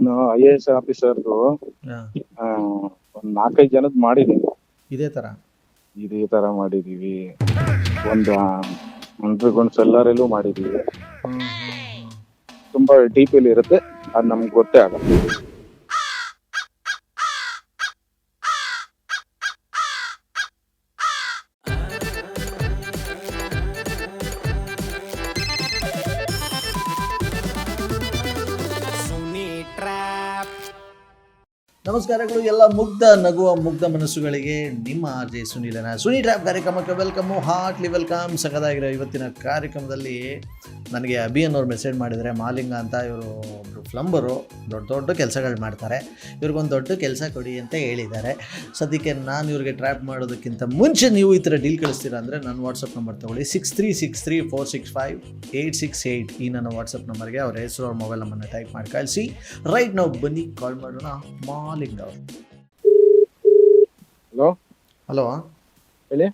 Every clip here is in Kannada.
ನಾನು IAS ಆಫೀಸರ್ದು ಹಾ, ಒಂದ್ 4-5 ಜನದ್ ಮಾಡಿದೀನಿ. ಇದೇ ಥರ. ಇದೇ ತರ ಮಾಡಿದೀವಿ. ಒಂದು ಅಂಡರ್ಗ್ರೌಂಡ್ ಸೆಲ್ಲರಲ್ಲೂ ಮಾಡಿದೀವಿ. ಹ್ಮ್, ಹ್ಮ್, ಹ್ಮ್. ತುಂಬಾ ಡೀಪ್ ಅಲ್ಲಿ ಇರುತ್ತೆ, ಅದ್ ನಮ್ಗೆ ಗೊತ್ತೇ ಆಗಲ್ಲ. ನಮಸ್ಕಾರಗಳು ಎಲ್ಲ ಮುಗ್ಧ ನಗುವ ಮುಗ್ಧ ಮನಸ್ಸುಗಳಿಗೆ. ನಿಮ್ಮ RJ ಸುನೀಲನ ಸುನಿ ಟ್ರ್ಯಾಪ್ ಕಾರ್ಯಕ್ರಮಕ್ಕೆ ವೆಲ್ಕಮ್ಮು, ಹಾರ್ಟ್ಲಿ ವೆಲ್ಕಮ್. ಸಖತ್ತಾಗಿರೋ ಇವತ್ತಿನ ಕಾರ್ಯಕ್ರಮದಲ್ಲಿ ನನಗೆ ಅಭಿ ಅನ್ನೋರು ಮೆಸೇಜ್ ಮಾಡಿದರೆ, ಮಾಲಿಂಗ ಅಂತ, ಇವರು ಒಬ್ಬರು ಪ್ಲಂಬರು, ದೊಡ್ಡ ದೊಡ್ಡ ಕೆಲಸಗಳು ಮಾಡ್ತಾರೆ, ಇವ್ರಿಗೊಂದು ದೊಡ್ಡ ಕೆಲಸ ಕೊಡಿ ಅಂತ ಹೇಳಿದ್ದಾರೆ. ಸದ್ಯಕ್ಕೆ ನಾನು ಇವ್ರಿಗೆ ಟ್ರ್ಯಾಪ್ ಮಾಡೋದಕ್ಕಿಂತ ಮುಂಚೆ ನೀವು ಈ ಥರ ಡೀಲ್ ಕಳಿಸ್ತೀರಾ ಅಂದರೆ ನನ್ನ ವಾಟ್ಸಪ್ ನಂಬರ್ ತೊಗೊಳ್ಳಿ, 6363465868. ಈ ನನ್ನ ವಾಟ್ಸಪ್ ನಂಬರ್ಗೆ ಅವ್ರ ಹೆಸರು, ಅವ್ರ ಮೊಬೈಲ್ ನಂಬರ್ನ ಟೈಪ್ ಮಾಡಿ ಕಳಿಸಿ. ರೈಟ್ ನಾವು ಬನ್ನಿ ಕಾಲ್ ಮಾಡೋಣ. ಮಾಲಿಂಗ ಅವರು. ಹಲೋ, ಹಲೋ, ಹೇಳಿ.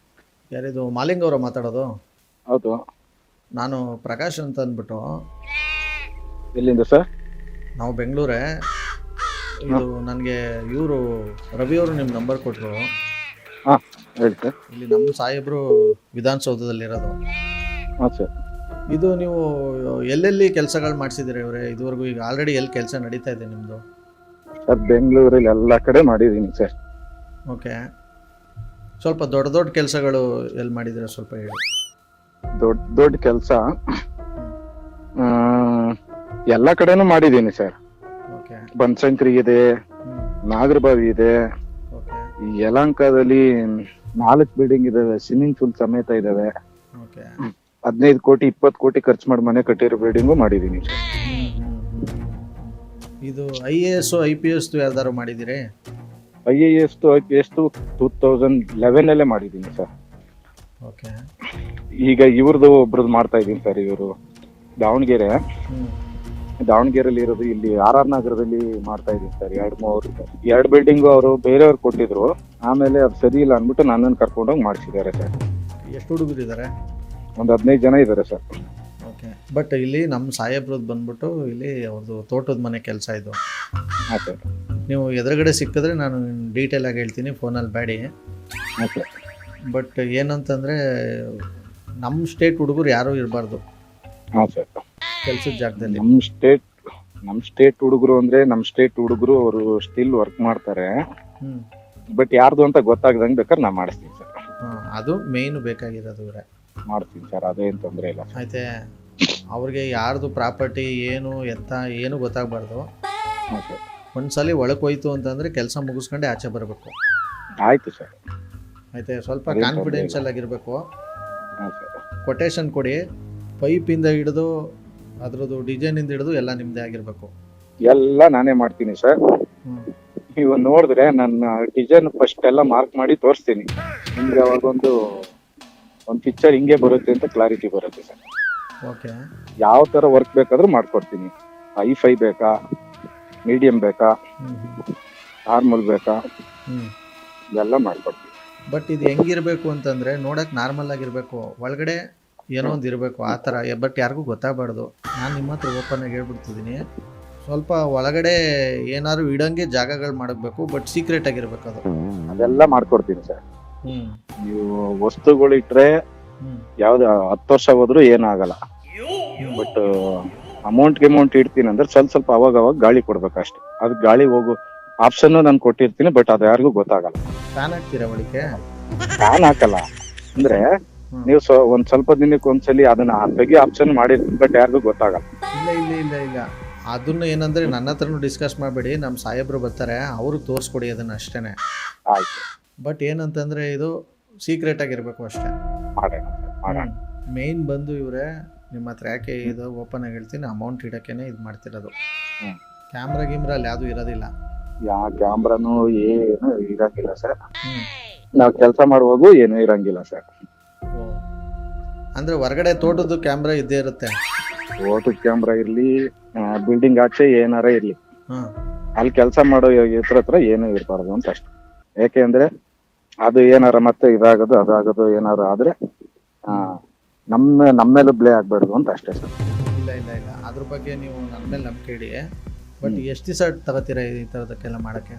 ಯಾರಿದು ಮಾಲಿಂಗ ಅವರ ಮಾತಾಡೋದು? ಹೌದು. ನಾನು ಪ್ರಕಾಶ್ ಅಂತ ಅಂದ್ಬಿಟ್ಟು. ಎಲ್ಲಿಂದ ಸರ್? ನಾವು ಬೆಂಗಳೂರೇ. ಇದು ನನಗೆ ಇವರು ರವಿಯವರು ನಿಮ್ಮ ನಂಬರ್ ಕೊಟ್ಟರು. ಹಾಂ, ಹೇಳಿ ಸರ್. ಇಲ್ಲಿ ನಮ್ಮ ಸಾಹೇಬರು ವಿಧಾನಸೌಧದಲ್ಲಿರೋದು. ಹಾಂ ಸರ್. ಇದು ನೀವು ಎಲ್ಲೆಲ್ಲಿ ಕೆಲಸಗಳು ಮಾಡಿಸಿದ್ದೀರಿ ಇವರೇ ಇದುವರೆಗೂ? ಈಗ ಆಲ್ರೆಡಿ ಎಲ್ಲಿ ಕೆಲಸ ನಡೀತಾ ಇದೆ ನಿಮ್ಮದು? ಸರ್, ಬೆಂಗಳೂರಲ್ಲಿ ಎಲ್ಲ ಕಡೆ ಮಾಡಿದೀನಿ ಸರ್. ಓಕೆ, ಸ್ವಲ್ಪ ದೊಡ್ಡ ದೊಡ್ಡ ಕೆಲಸಗಳು ಎಲ್ಲಿ ಮಾಡಿದ್ದೀರಾ ಸ್ವಲ್ಪ ಹೇಳಿ. ದೊಡ್ಡ ದೊಡ್ಡ ಕೆಲಸ ಎಲ್ಲ ಕಡೆನೂ ಮಾಡಿದೀನಿ ಸರ್. ಓಕೆ. ಬನಶಂಕರಿ ಇದೆ, ನಾಗರಬಾವಿ ಇದೆ, ಓಕೆ. ಈ ಯಲಹಂಕದಲ್ಲಿ 4 ಬಿಲ್ಡಿಂಗ್ ಇದಾವೆ, ಸ್ವಿಮ್ಮಿಂಗ್ ಪೂಲ್ ಸಮೇತ ಇದಾವೆ. ಓಕೆ. 15 ಕೋಟಿ 20 ಕೋಟಿ ಖರ್ಚು ಮಾಡಿ ಮನೆ ಕಟ್ಟಿರೋ ಬಿಲ್ಡಿಂಗು ಮಾಡಿದೀನಿ ಸರ್. ಇದು IAS IPS ಯಾವ್ದಾರು ಮಾಡಿದ್ದೀರಿ? IAS IPS 2011 ಅಲ್ಲೇ ಮಾಡಿದೀನಿ ಸರ್. ಓಕೆ. ಈಗ ಇವ್ರದ್ದು ಒಬ್ರದ್ದು ಮಾಡ್ತಾ ಇದೀನಿ ಸರ್. ಇವರು ದಾವಣಗೆರೆಯಲ್ಲಿ ಇರೋದು, ಇಲ್ಲಿ RR ನಗರದಲ್ಲಿ ಮಾಡ್ತಾ ಇದೀನಿ ಸರ್. 2 ಬಿಲ್ಡಿಂಗು ಅವರು ಬೇರೆಯವ್ರು ಕೊಟ್ಟಿದ್ರು, ಆಮೇಲೆ ಅದು ಸರಿ ಇಲ್ಲ ಅಂದ್ಬಿಟ್ಟು ನನ್ನನ್ನು ಕರ್ಕೊಂಡೋಗಿ ಮಾಡಿಸಿದ್ದಾರೆ ಸರ್. ಎಷ್ಟು ಹುಡುಗರು ಇದ್ದಾರೆ? ಒಂದು 15 ಜನ ಇದ್ದಾರೆ ಸರ್. ಓಕೆ. ಬಟ್ ಇಲ್ಲಿ ನಮ್ಮ ಸಾಹೇಬ್ರದ್ದು ಬಂದ್ಬಿಟ್ಟು ಇಲ್ಲಿ ಅವ್ರದ್ದು ತೋಟದ ಮನೆ ಕೆಲಸ ಇದು. ಹಾಂ ಸರ್. ನೀವು ಎದುರುಗಡೆ ಸಿಕ್ಕಿದ್ರೆ ನಾನು ಡೀಟೇಲ್ ಆಗಿ ಹೇಳ್ತೀನಿ, ಫೋನಲ್ಲಿ ಬೇಡಿ. ಹಾಂ ಸರ್. ಬಟ್ ಏನಂತಂದರೆ ನಮ್ಮ ಸ್ಟೇಟ್ ಹುಡುಗರು ಯಾರೂ ಇರಬಾರ್ದು ಹಾಂ ಸರ್. ಕೆಲಸದ ಜಾಗದಲ್ಲಿ. ನಮ್ಮ ಸ್ಟೇಟ್ ಹುಡುಗರು ಅಂದ್ರೆ ನಮ್ಮ ಸ್ಟೇಟ್ ಹುಡುಗರು ಅವರು ಸ್ಟಿಲ್ ವರ್ಕ್ ಮಾಡ್ತಾರೆ. ಬಟ್ ಯಾರ್ದು ಅಂತ ಗೊತ್ತಾಗ್ದಂಗೆ ಬೇಕಾದ್ರೆ ನಾ ಮಾಡಿಸ್ತೀನಿ ಸರ್. ಹಾಂ, ಅದು ಮೇಯ್ನು ಬೇಕಾಗಿರೋದು ಇವರೇ. ಮಾಡ್ತೀನಿ ಸರ್, ಅದೇನು ತೊಂದರೆ ಇಲ್ಲ. ಆಯ್ತೆ, ಅವ್ರಿಗೆ ಯಾರ್ದು ಪ್ರಾಪರ್ಟಿ ಏನು ಎತ್ತ ಏನು ಗೊತ್ತಾಗಬಾರ್ದು. ಹಾಂ ಸರ್. ಒಂದ್ಸಲಿ ಒಳಗೆ ಹೋಯ್ತು ಅಂತಂದರೆ ಕೆಲಸ ಮುಗಿಸ್ಕೊಂಡೆ ಆಚೆ ಬರಬೇಕು. ಆಯ್ತು ಸರ್. ಆಯ್ತೆ, ಸ್ವಲ್ಪ ಕಾನ್ಫಿಡೆನ್ಷಿಯಲ್ ಆಗಿರಬೇಕು. ಹಾಂ ಸರ್. ಕೊಟೇಶನ್ ಕೊಡಿ, ಪೈಪಿಂದ ಹಿಡಿದು ಅದ್ರದ್ದು ಡಿಸೈನಿಂದ ಹಿಡಿದು ಎಲ್ಲ ನಿಮ್ಮದೇ ಆಗಿರಬೇಕು. ಎಲ್ಲ ನಾನೇ ಮಾಡ್ತೀನಿ ಸರ್. ನೀವು ನೋಡಿದ್ರೆ ನನ್ನ ಡಿಸೈನ್ ಫಸ್ಟ್ ಎಲ್ಲ ಮಾರ್ಕ್ ಮಾಡಿ ತೋರಿಸ್ತೀನಿ ನಿಮ್ಗೆ. ಅವಾಗ ಒಂದು ಪಿಕ್ಚರ್ ಹಿಂಗೆ ಬರುತ್ತೆ ಅಂತ ಕ್ಲಾರಿಟಿ ಬರುತ್ತೆ ಸರ್. ಓಕೆ. ಯಾವ ಥರ ವರ್ಕ್ ಬೇಕಾದ್ರೂ ಮಾಡ್ಕೊಡ್ತೀನಿ. ಹೈ-ಫೈ ಬೇಕಾ, ಮೀಡಿಯಂ ಬೇಕಾ, ನಾರ್ಮಲ್ ಬೇಕಾ, ಎಲ್ಲ ಮಾಡ್ಕೊಡ್ತೀನಿ. ಬಟ್ ಇದು ಹೆಂಗಿರಬೇಕು ಅಂತಂದರೆ ನೋಡೋಕೆ ನಾರ್ಮಲ್ ಆಗಿರಬೇಕು, ಒಳಗಡೆ ಏನೋ ಒಂದು ಇರಬೇಕು ಆ ಥರ. ಬಟ್ ಯಾರಿಗೂ ಗೊತ್ತಾಗಬಾರ್ದು. ನಾನು ನಿಮ್ಮ ಹತ್ರ ಓಪನ್ ಆಗಿ ಹೇಳ್ಬಿಡ್ತಿದ್ದೀನಿ, ಸ್ವಲ್ಪ ಒಳಗಡೆ ಏನಾದ್ರು ಇಡೋಂಗೆ ಜಾಗಗಳು ಮಾಡಬೇಕು, ಬಟ್ ಸೀಕ್ರೆಟ್ ಆಗಿರ್ಬೇಕು ಅದು. ಅದೆಲ್ಲ ಮಾಡ್ಕೊಡ್ತೀನಿ ಸರ್. ಹ್ಞೂ. ನೀವು ವಸ್ತುಗಳು ಇಟ್ರೆ ಯಾವ್ದು 10 ವರ್ಷ ಹೋದ್ರೂ ಏನಾಗಲ್ಲ. ಬಟ್ ಅಮೌಂಟ್ ಇಡ್ತೀನಿ ಅಂದ್ರೆ ಸ್ವಲ್ಪ ಅವಾಗ ಗಾಳಿ ಕೊಡ್ಬೇಕು ಅಷ್ಟೇ. ಅದು ಗಾಳಿ ಹೋಗು ಆಪ್ಷನ್ ನಾನು ಕೊಟ್ಟಿರ್ತೀನಿ, ಬಟ್ ಅದು ಯಾರಿಗೂ ಗೊತ್ತಾಗಲ್ಲ. ಫ್ಯಾನ್ ಹಾಕ್ತೀರಾ ಒಳಗೆ? ಫ್ಯಾನ್ ಹಾಕಲ್ಲ ಅಂದ್ರೆ ನೀವು ಒಂದ್ ಸ್ವಲ್ಪ ದಿನಕ್ಕೆ ಒಂದ್ಸಲಿ ಅದನ್ನ ತೆಗಿ ಆಪ್ಷನ್ ಮಾಡಿರ್ತೀನಿ, ಬಟ್ ಯಾರಿಗೂ ಗೊತ್ತಾಗಲ್ಲ. ಇಲ್ಲ ಅದನ್ನು ಏನಂದ್ರೆ ನನ್ನ ಹತ್ರನೂ ಡಿಸ್ಕಸ್ ಮಾಡಬೇಡಿ, ನಮ್ಮ ಸಾಹೇಬ್ರು ಬರ್ತಾರೆ, ಅವ್ರಿಗೆ ತೋರಿಸ್ಕೊಡಿ ಅದನ್ನ ಅಷ್ಟೇ. ಆಯ್ತು. ಬಟ್ ಏನಂತಂದ್ರೆ ಇದು ಸೀಕ್ರೆಟ್ ಆಗಿರ್ಬೇಕು ಅಷ್ಟೇ. ಮಾಡೋಣ. ಮೇನ್ ಬಂದು ಇವರೇ ನಿಮ್ಮ ಹತ್ರ ಯಾಕೆ ಇದು ಓಪನ್ ಆಗಿ ಹೇಳ್ತೀನಿ, ಅಮೌಂಟ್ ಇಡೋಕ್ಕೇನೆ ಇದು ಮಾಡ್ತಿರೋದು. ಕ್ಯಾಮ್ರಾ ಅಲ್ಲಿ ಯಾವುದು ಇರೋದಿಲ್ಲ. ಯಾವ ಕ್ಯಾಮ್ರಾನು ಏನು ಇರಂಗಿಲ್ಲ ಸರ್. ನಾವು ಕೆಲಸ ಮಾಡುವಾಗ ಏನು ಇರಂಗಿಲ್ಲ ಸರ್. ಅಂದ್ರೆ ಹೊರಗಡೆ ತೋಟದ ಕ್ಯಾಮ್ರಾ ಇದ್ದೇ ಇರುತ್ತೆ. ತೋಟದ ಕ್ಯಾಮ್ರಾ ಇರ್ಲಿ, ಬಿಲ್ಡಿಂಗ್ ಆಚೆ ಏನಾರ ಇರ್ಲಿ, ಅಲ್ಲಿ ಕೆಲಸ ಮಾಡೋ ಹತ್ರ ಏನು ಇರಬಾರ್ದು ಅಂತ ಅಷ್ಟೇ. ಯಾಕೆ ಅಂದ್ರೆ ಅದು ಏನಾರ ಮತ್ತೆ ಅದಾಗೋದು ಏನಾರ ಆದ್ರೆ ನಮ್ಮೇಲೂ ಬ್ಲೇ ಆಗ್ಬಾರ್ದು ಅಂತ ಅಷ್ಟೇ ಸರ್. ಇಲ್ಲ ಅದ್ರ ಬಗ್ಗೆ ನೀವು ನನ್ನ ಮೇಲೆ ನಂಬಿಕೆ ಇಡಿ. ಬಟ್ ಎಷ್ಟು ದಿವಸ ತಗೋತೀರಾ ಈ ಥರದಕ್ಕೆಲ್ಲ ಮಾಡೋಕ್ಕೆ?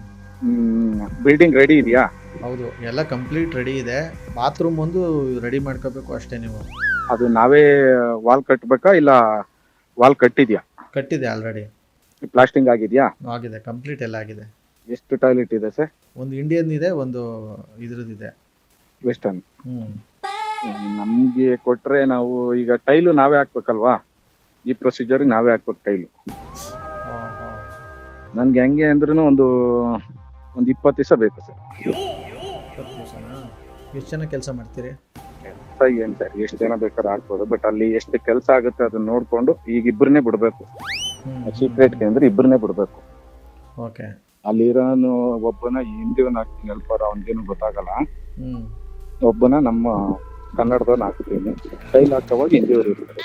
ಬಿಲ್ಡಿಂಗ್ ರೆಡಿ ಇದೆಯಾ? ಹೌದು, ಎಲ್ಲ ಕಂಪ್ಲೀಟ್ ರೆಡಿ ಇದೆ. ಬಾತ್ರೂಮ್ ಒಂದು ರೆಡಿ ಮಾಡ್ಕೋಬೇಕು ಅಷ್ಟೇ ನೀವು. ಅದು ನಾವೇ ವಾಲ್ ಕಟ್ಟಬೇಕಾ ಇಲ್ಲ ವಾಲ್ ಕಟ್ಟಿದ್ಯಾ? ಕಟ್ಟಿದೆ ಆಲ್ರೆಡಿ, ಪ್ಲಾಸ್ಟಿಂಗ್ ಆಗಿದೆಯಾ? ಆಗಿದೆ, ಕಂಪ್ಲೀಟ್ ಎಲ್ಲ ಆಗಿದೆ. ಎಷ್ಟು ಟಾಯ್ಲೆಟ್ ಇದೆ ಸರ್? ಒಂದು ಇಂಡಿಯನ್ ಇದೆ, ಒಂದು ಇದ್ರದ್ದಿದೆ ವೆಸ್ಟರ್ನ್. ಹ್ಞೂ. ನಮ್ಗೆ ಕೊಟ್ರೆ ನಾವು ಈಗ ಟೈಲು ನಾವೇ ಹಾಕ್ಬೇಕಲ್ವಾ? ಈ ಪ್ರೊಸೀಜರ್ ನಾವೇ ಹಾಕ್ಬೇಕು ಟೈಲು. ನನ್ಗೆ ಹೆಂಗೆ ಅಂದ್ರೂ ಒಂದು 20 ದಿವಸ ಬೇಕು ಸರ್. 20 ದಿವಸನಾ? ಎಷ್ಟು ಜನ ಕೆಲಸ ಮಾಡ್ತೀರಿ? ಏನ್ ಸರ್, ಎಷ್ಟು ಜನ ಬೇಕಾದ್ರೆ ಹಾಕ್ಬೋದು, ಬಟ್ ಅಲ್ಲಿ ಎಷ್ಟು ಕೆಲಸ ಆಗುತ್ತೆ ಅದನ್ನ ನೋಡ್ಕೊಂಡು ಈಗ ಇಬ್ಬರನ್ನೇ ಬಿಡ್ಬೇಕು. ಸೀಕ್ರೆಟ್ ಅಂದ್ರೆ ಇಬ್ಬರನ್ನೇ ಬಿಡ್ಬೇಕು. ಓಕೆ. ಅಲ್ಲಿರೋನು ಒಬ್ಬನ ಹಿಂದಿವನ್ನ ಹಾಕ್ತೀನಿ, ಹೆಲ್ಪರ್, ಅವನಿಗೇನು ಗೊತ್ತಾಗಲ್ಲ. ಒಬ್ಬನ ನಮ್ಮ ಕನ್ನಡದವನ್ನ ಹಾಕ್ತೀನಿ. ಟೈಲ್ ಹಾಕೋವಾಗ ಹಿಂದಿಯವರು ಇರ್ತಾರೆ.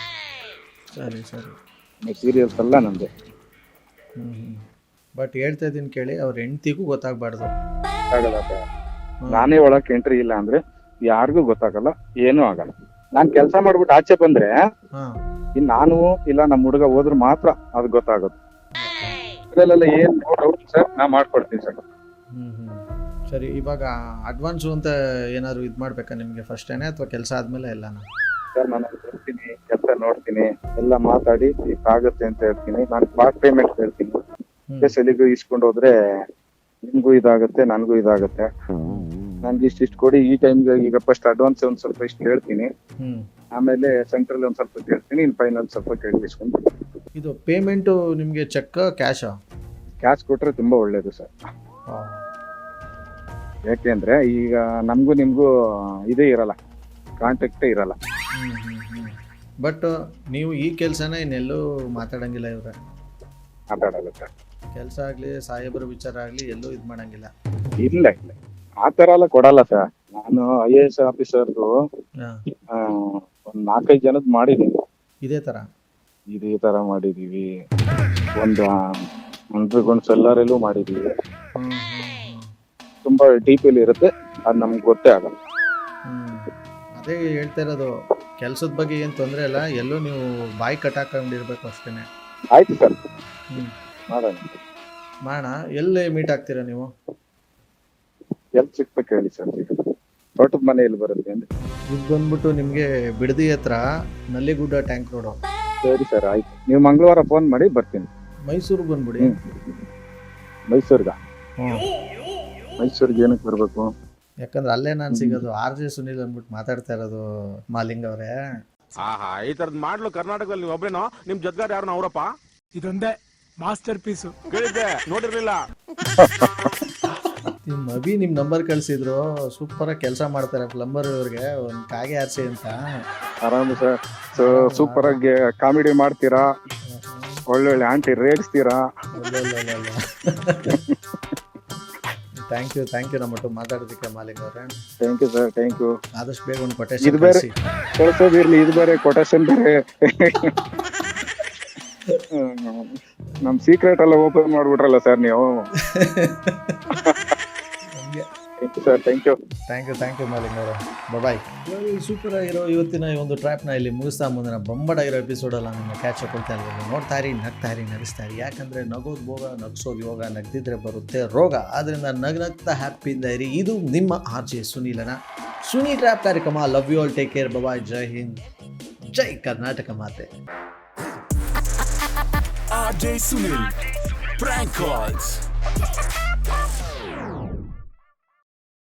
ಸರಿ ಸರಿ. ಮೆಟೀರಿಯಲ್ಸ್ ಎಲ್ಲ ನಂದೆ. ಬಟ್ ಹೇಳ್ತಾ ಇದ್ದೀನಿ ಕೇಳಿ, ಅವ್ರ ಹೆಂಡ್ತಿಗೂ ಗೊತ್ತಾಗಬಾರ್ದು. ಆಗಲ್ಲ ಸರ್, ನಾನೇ ಒಳಕ್ ಎಂಟ್ರಿ ಇಲ್ಲ ಅಂದ್ರೆ ಯಾರಿಗೂ ಗೊತ್ತಾಗಲ್ಲ, ಏನೂ ಆಗಲ್ಲ. ನಾನ್ ಕೆಲಸ ಮಾಡ್ಬಿಟ್ಟು ಆಚೆ ಬಂದ್ರೆ ಇನ್ ನಾನು ಇಲ್ಲ ನಮ್ಮ ಹುಡುಗ ಹೋದ್ರು ಮಾತ್ರ ಅದು ಗೊತ್ತಾಗೋದು. ಇದ್ರಲ್ಲೆಲ್ಲ ಏನ್ ಡೌಟ್ ಸರ್, ನಾ ಮಾಡ್ಕೊಡ್ತೀನಿ ಸರ್. ಸರಿ, ಇವಾಗ ಅಡ್ವಾನ್ಸು ಅಂತ ಏನಾದ್ರು ಇದು ಮಾಡ್ಬೇಕಾ ನಿಮ್ಗೆ ಫಸ್ಟೇನೆ, ಅಥವಾ ಕೆಲಸ ಆದ್ಮೇಲೆ ಎಲ್ಲಾನ? ಸರ್ ನಾನು ಬರ್ತೀನಿ, ಕೆಲಸ ನೋಡ್ತೀನಿ, ಎಲ್ಲ ಮಾತಾಡಿ ಆಗುತ್ತೆ ಅಂತ ಹೇಳ್ತೀನಿ. ನಾನು ಪಾರ್ಟ್ ಪೇಮೆಂಟ್ ಹೇಳ್ತೀನಿ. ಸಲಿಗೂ ಇಸ್ಕೊಂಡು ಹೋದ್ರೆ ನಿಮ್ಗೂ ಇದಾಗುತ್ತೆ, ನನ್ಗೂ ಇದಾಗುತ್ತೆ. ನನ್ಗೆ ಇಷ್ಟು ಕೊಡಿ ಈ ಟೈಮ್ಗೆ. ಈಗ ಫಸ್ಟ್ ಅಡ್ವಾನ್ಸ್ ಒಂದ್ ಸ್ವಲ್ಪ ಇಷ್ಟು ಹೇಳ್ತೀನಿ, ಆಮೇಲೆ ಸೆಂಟ್ರಲ್ ಒಂದ್ ಸ್ವಲ್ಪ ಕೇಳ್ತೀನಿ, ಇನ್ ಫೈನಲ್ ಸ್ವಲ್ಪ ಕೇಳಿಸ್ಕೊಂಡು. ಇದು ಪೇಮೆಂಟು ನಿಮ್ಗೆ ಚೆಕ್ ಕ್ಯಾಶ್? ಕ್ಯಾಶ್ ಕೊಟ್ರೆ ತುಂಬಾ ಒಳ್ಳೇದು ಸರ್. ಯಾಕೆಂದ್ರೆ ಈಗ ನಮಗೂ ನಿಮ್ಗೂ ಇದೇ ಇರಲ್ಲ, ಕಾಂಟ್ಯಾಕ್ಟೇ ಇರಲ್ಲ. ಬಟ್ ನೀವು ಈ ಕೆಲಸನ ಇನ್ನೆಲ್ಲೂ ಮಾತಾಡಂಗಿಲ್ಲ ಇವ್ರೆ? ಮಾತಾಡಲ್ಲ ಸರ್. ಕೆಲಸ ಆಗ್ಲಿ, ಸಾಹೇಬರ ವಿಚಾರ ಆಗ್ಲಿ, ಎಲ್ಲೂ ಇದು ಮಾಡಂಗಿಲ್ಲ? ಇಲ್ಲ ಇಲ್ಲ, ಆ ತರ ಎಲ್ಲ ಕೊಡಲ್ಲ ಸರ್. ನಾನು IAS ಆಫೀಸರ್ದು ಒಂದ್ 4-5 ಜನದ್ ಮಾಡಿದೀನಿ. ಇದೇ ತರ ಮಾಡಿದೀವಿ. ಒಂದು ಅಂಡರ್ಗ್ರೌಂಡ್ ಸೆಲ್ಲರಲ್ಲೂ ಮಾಡಿದೀವಿ. ತುಂಬಾ ಡೀಪಲ್ಲಿ ಇರುತ್ತೆ, ಅದು ನಮ್ಗೆ ಗೊತ್ತೇ ಆಗಲ್ಲ. ಅದೇ ಹೇಳ್ತಾ ಇರೋದು, ಕೆಲ್ಸದ ಬಗ್ಗೆ ಏನ್ ತೊಂದ್ರೆ ಇಲ್ಲ, ಎಲ್ಲೋ ನೀವು ಬಾಯಿ ಕಟ್ಟಾಕೊಂಡಿರ್ಬೇಕು ಅಷ್ಟೇನೆ. ಆಯ್ತು ಸರ್, ಮಾಡೋಣ. ಎಲ್ಲಿ ಮೀಟ್ ಆಗ್ತೀರಾ ನೀವು? ಎಲ್ಲಿ ಸಿಗ್ಬೇಕು ಹೇಳಿ ಸರ್? ತೋಟದ ಮನೆ ಎಲ್ಲಿ ಬರುತ್ತೆ ಅಂದ್ರೆ? ಇದು ಬಂದ್ಬಿಟ್ಟು ನಿಮ್ಗೆ ಬಿಡದಿ ಹತ್ರ ನಲ್ಲಿಗುಡ್ಡ ಟ್ಯಾಂಕ್ ರೋಡ್. ಸರಿ ಸರ್, ಆಯ್ತು. ನೀವು ಮಂಗಳವಾರ ಫೋನ್ ಮಾಡಿ ಬರ್ತೀನಿ. ಮೈಸೂರಿಗೆ ಬಂದ್ಬಿಡಿ. ಮೈಸೂರ್ಗ? ಮೈಸೂರಿಗೆ ಏನಕ್ಕೆ ಬರ್ಬೇಕು? ಯಾಕಂದ್ರೆ ಅಲ್ಲೇ ನಾನು ಸಿಗೋದು. RJ ಸುನಿಲ್ ಅಂದ್ಬಿಟ್ಟು ಮಾತಾಡ್ತಾ ಇರೋದು ಮಾಲಿಂಗ್ ಅವರೇ. ಈ ತರದ್ ಮಾಡ್ಲು ಕರ್ನಾಟಕದಲ್ಲಿ ನೀವು ಒಬ್ರೇನೋ? ನಿಮ್ ಜೊತೆಗಾರ ಯಾರು ಅವರಪ್ಪ? ಇದೊಂದೇ ಮಾಸ್ಟರ್ ಪೀಸು. ಕೇಳಿದ್ದೆ, ನೋಡಿರ್ಲಿಲ್ಲ. ನಿಮ್ ಅಭಿ ನಿಮ್ ನಂಬರ್ ಕಳ್ಸಿದ್ರು, ಸೂಪರ್ ಆಗಿ ಕೆಲಸ ಮಾಡ್ತಾರೆ ಪ್ಲಂಬರ್ ಇವ್ರಿಗೆ, ಒಂದ್ ಕಾಗೆ ಆರ್ಸಿ ಅಂತ. ಆರಾಮ ಸರ್, ಸೂಪರ್ ಆಗಿ ಕಾಮಿಡಿ ಮಾಡ್ತೀರಾ, ಒಳ್ಳೊಳ್ಳೆ ಆಂಟಿ ರೇಗಿಸ್ತೀರಾ. ಥ್ಯಾಂಕ್ ಯು ನಮ್ಮಟ್ಟು ಮಾತಾಡೋದಕ್ಕೆ ಮಾಲಿಂಗ್ ಅವರೇ. Thank you sir, thank you. ಆದಷ್ಟು ಬೇಗ ಒಂದು ಕೊಟೇಶನ್ ಇದು ಬೇರೆ ಕಳ್ಸೋದಿರ್ಲಿ, ಇದು ಬೇರೆ ಕೊಟೇಶನ್ ಬೇರೆ. ನಮ್ ಸೀಕ್ರೆಟ್ ಎಲ್ಲ ಓಪನ್ ಮಾಡ್ಬಿಟ್ರಲ್ಲ ಸರ್ ನೀವು. ಥ್ಯಾಂಕ್ ಯು ಮಾಲಿಂಗ್ ಅವರೇ. ಬಾಯ್. ಸೂಪರ್ ಆಗಿರೋ ಇವತ್ತಿನ ಈ ಒಂದು ಟ್ರ್ಯಾಪ್ನ ಇಲ್ಲಿ ಮುಗಿಸ್ತಾ, ಮುಂದಿನ ಬೊಂಬಡಾಗಿರೋ ಎಪಿಸೋಡಲ್ಲ ನಿಮ್ಮ ಕ್ಯಾಚ್ ಕೊಡ್ತಾ ಇರ್ಬೋದು. ನೋಡ್ತಾ ಇರಿ, ನಗಿಸ್ತಾ ಇರಿ. ಯಾಕಂದರೆ ನಗೋದು ಭೋಗ, ನಗಿಸೋದು ಯೋಗ, ನಗ್ದಿದ್ರೆ ಬರುತ್ತೆ ರೋಗ. ಆದ್ದರಿಂದ ನಗ್ನಗ್ತಾ ಹ್ಯಾಪಿಯಿಂದ ಇರಿ. ಇದು ನಿಮ್ಮ RJ ಸುನೀಲನ ಸುನಿ ಟ್ರ್ಯಾಪ್ ಕಾರ್ಯಕ್ರಮ. Love you all, take care, bye, ಜೈ ಹಿಂದ್, ಜೈ ಕರ್ನಾಟಕ ಮಾತೆ. RJ Sunil Prank Calls.